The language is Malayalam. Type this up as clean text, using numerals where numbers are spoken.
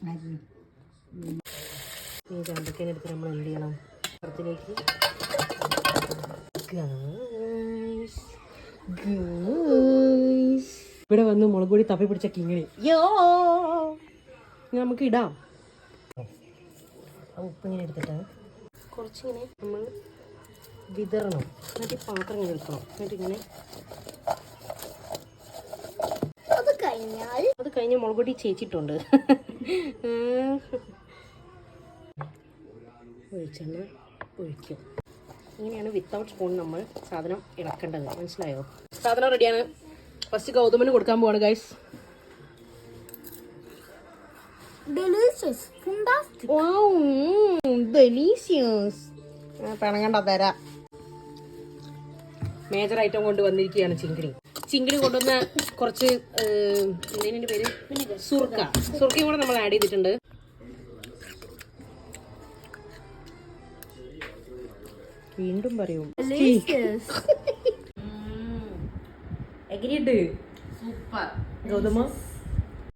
ഈ ചന്തക്കേനെ എടുത്ത് നമ്മൾ എന്ത് ചെയ്യണം? പുറത്തിലേക്ക് ഇവിടെ വന്ന് മുളക് പൊടി തപ്പി പിടിച്ച കിങ്ങിണി നമുക്ക് ഇടാം. ഉപ്പിങ്ങനെ എടുത്തിട്ട് കുറച്ചിങ്ങനെ നമ്മൾ വിതറണം. എന്നിട്ട് പാത്രം ഇങ്ങനെ എടുക്കണം. എന്നിട്ട് ഇങ്ങനെ അത് കഴിഞ്ഞ് മുളക് പൊടി ചേച്ചിട്ടുണ്ട്. വെളിച്ചെണ്ണ ഒഴിക്കും. ഇങ്ങനെയാണ് വിത്തൗട്ട് സ്പൂൺ നമ്മൾ സാധനം ഇളക്കേണ്ടത്. മനസ്സിലായോ? സാധനം റെഡിയാണ്. ഫസ്റ്റ് ഗൗതമിന് കൊടുക്കാൻ പോവാണ് ഗൈസ്. പണങ്ങണ്ട തരാം. മേജർ ഐറ്റം കൊണ്ട് വന്നിരിക്കുകയാണ് ചിങ്കിടി. ചിങ്കിടി കൊണ്ടുവന്ന കുറച്ച് എന്തിന്റെ പേര് സുർക്കയും കൂടെ നമ്മൾ ആഡ് ചെയ്തിട്ടുണ്ട്. വീണ്ടും പറയും എങ്ങനെയുണ്ട്? സൂപ്പർ. ഗൗതമ